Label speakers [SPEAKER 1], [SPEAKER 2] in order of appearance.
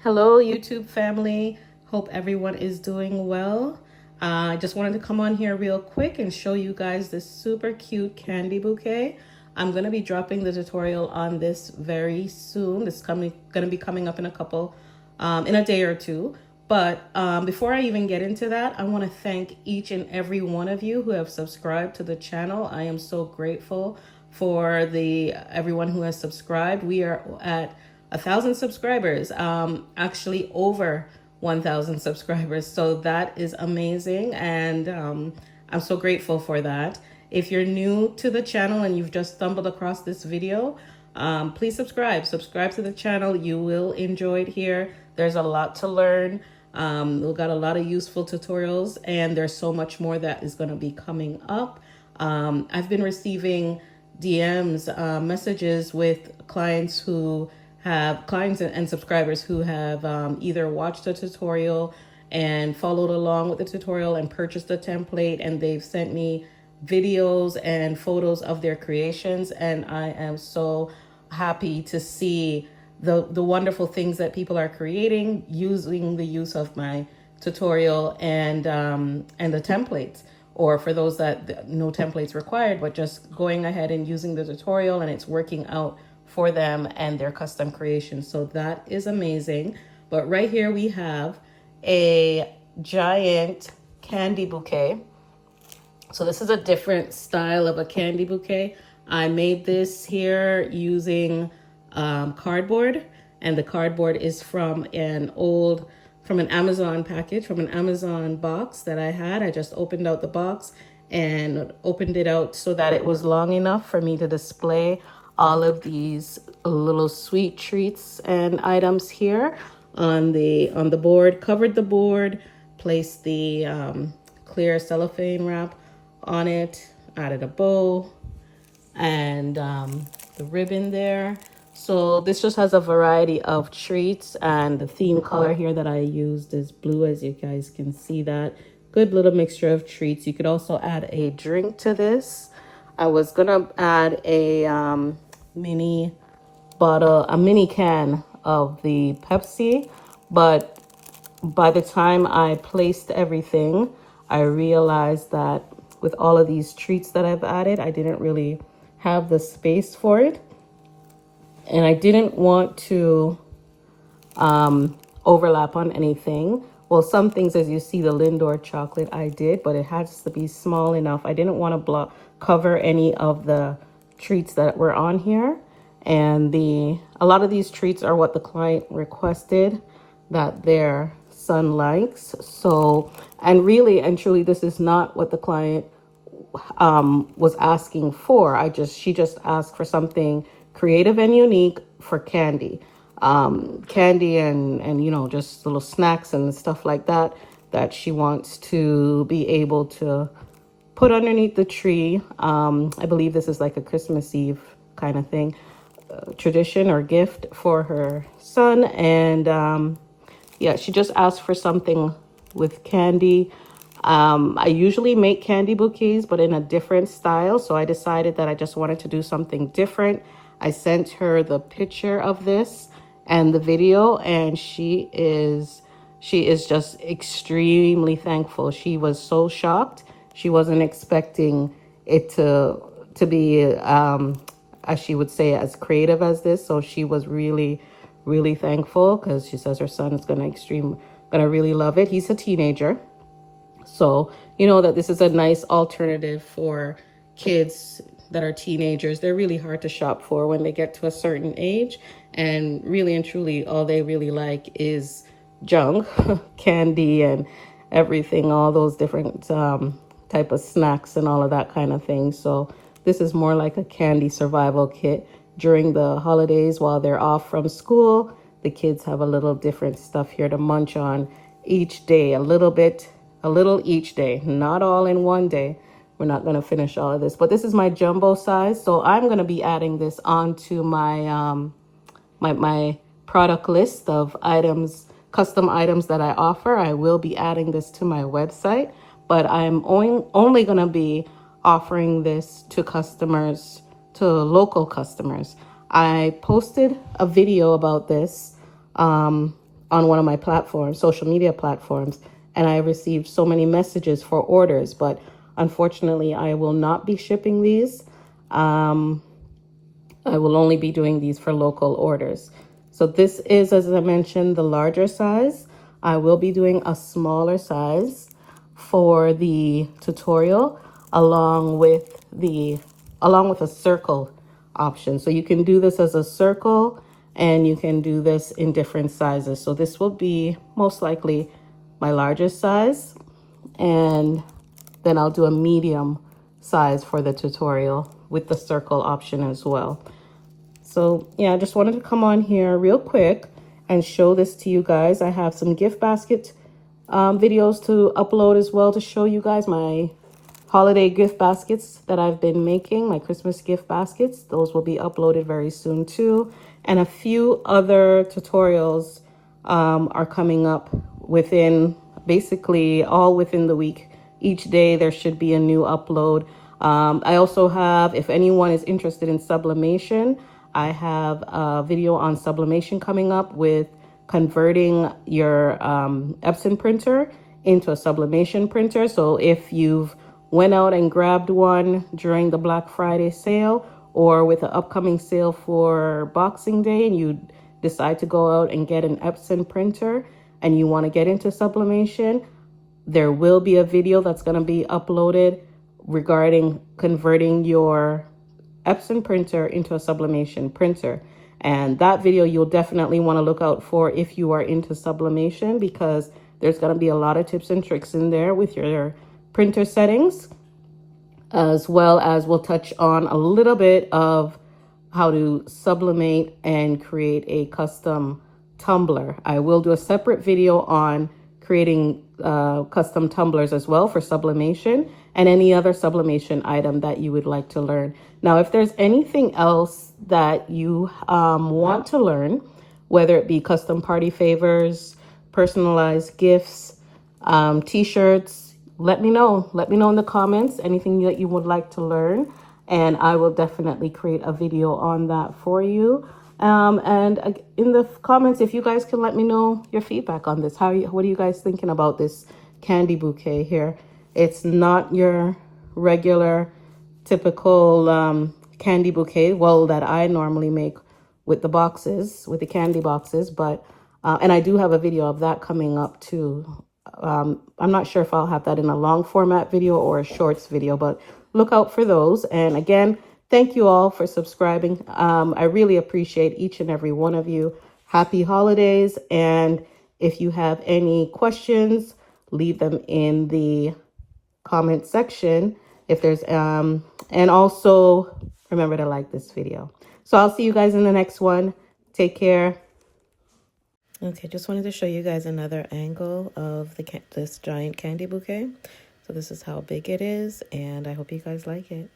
[SPEAKER 1] Hello, YouTube family. Hope everyone is doing well. I just wanted to come on here real quick and show you guys this super cute candy bouquet. I'm going to be dropping the tutorial on this very soon. This is going to be coming up in in a day or two. But before I even get into that, I want to thank each and every one of you who have subscribed to the channel. I am so grateful for everyone who has subscribed. We are at 1,000 subscribers, actually over 1,000 subscribers. So that is amazing. And I'm so grateful for that. If you're new to the channel and you've just stumbled across this video, please subscribe to the channel. You will enjoy it here. There's a lot to learn. We've got a lot of useful tutorials, and there's so much more that is going to be coming up. I've been receiving DMs, messages with clients and subscribers who have either watched the tutorial and followed along with the tutorial and purchased the template, and they've sent me videos and photos of their creations, and I am so happy to see the wonderful things that people are creating using the use of my tutorial and the templates, or for those that no templates required, but just going ahead and using the tutorial and it's working out for them and their custom creation. So that is amazing. But right here we have a giant candy bouquet. So this is a different style of a candy bouquet. I made this here using cardboard, and the cardboard is from an Amazon package, from an Amazon box that I had. I just opened out the box and opened it out so that it was long enough for me to display all of these little sweet treats and items here on the board. Covered the board, placed the clear cellophane wrap on it, added a bow and the ribbon there. So this just has a variety of treats, and the theme color here that I used is blue, as you guys can see that. Good little mixture of treats. You could also add a drink to this. I was gonna add a mini can of the Pepsi, but by the time I placed everything, I realized that with all of these treats that I've added, I didn't really have the space for it. And I didn't want to overlap on anything. Well, some things, as you see, the Lindor chocolate I did, but it has to be small enough. I didn't want to cover any of the treats that were on here. And a lot of these treats are what the client requested that their son likes. So, and really and truly, this is not what the client was asking for. She just asked for something creative and unique for candy. Candy and just little snacks and stuff like that she wants to be able to put underneath the tree. I believe this is like a Christmas Eve kind of thing, tradition or gift for her son. And yeah, she just asked for something with candy. I usually make candy bouquets, but in a different style. So I decided that I just wanted to do something different. I sent her the picture of this and the video, and she is just extremely thankful. She was so shocked. She wasn't expecting it to be, as she would say, as creative as this. So she was really, really thankful, because she says her son is gonna really love it. He's a teenager. So, that this is a nice alternative for kids that are teenagers. They're really hard to shop for when they get to a certain age. And really and truly, all they really like is junk, candy and everything, all those different type of snacks and all of that kind of thing. So this is more like a candy survival kit during the holidays while they're off from school. The kids have a little different stuff here to munch on each day, a little each day, not all in one day. We're not going to finish all of this, but this is my jumbo size. So I'm going to be adding this onto my my product list of items, custom items that I offer. I will be adding this to my website, but I'm only going to be offering this to customers, to local customers. I posted a video about this on one of my platforms, social media platforms, and I received so many messages for orders, but unfortunately I will not be shipping these. I will only be doing these for local orders. So this is, as I mentioned, the larger size. I will be doing a smaller size for the tutorial along with a circle option. So you can do this as a circle and you can do this in different sizes. So this will be most likely my largest size, and then I'll do a medium size for the tutorial with the circle option as well. So yeah, I just wanted to come on here real quick and show this to you guys. I have some gift basket videos to upload as well to show you guys my holiday gift baskets that I've been making, my Christmas gift baskets. Those will be uploaded very soon too. And a few other tutorials are coming up basically all within the week. Each day there should be a new upload. I also have, if anyone is interested in sublimation, I have a video on sublimation coming up with converting your Epson printer into a sublimation printer. So if you've went out and grabbed one during the Black Friday sale or with an upcoming sale for Boxing Day and you decide to go out and get an Epson printer and you want to get into sublimation, there will be a video that's going to be uploaded regarding converting your Epson printer into a sublimation printer. And that video you'll definitely want to look out for if you are into sublimation, because there's going to be a lot of tips and tricks in there with your printer settings, as well as we'll touch on a little bit of how to sublimate and create a custom tumbler. I will do a separate video on creating custom tumblers as well for sublimation and any other sublimation item that you would like to learn. Now, if there's anything else that you want to learn, whether it be custom party favors, personalized gifts, t-shirts, let me know. Let me know in the comments anything that you would like to learn, and I will definitely create a video on that for you. And in the comments, if you guys can let me know your feedback on this. What are you guys thinking about this candy bouquet here? It's not your regular, typical candy bouquet, well, that I normally make with the boxes, with the candy boxes, but and I do have a video of that coming up too. I'm not sure if I'll have that in a long format video or a shorts video, but look out for those. And again, thank you all for subscribing. I really appreciate each and every one of you. Happy holidays. And if you have any questions, leave them in the comment section. If there's, and also remember to like this video. So I'll see you guys in the next one. Take care. Okay, just wanted to show you guys another angle of this giant candy bouquet. So this is how big it is, and I hope you guys like it.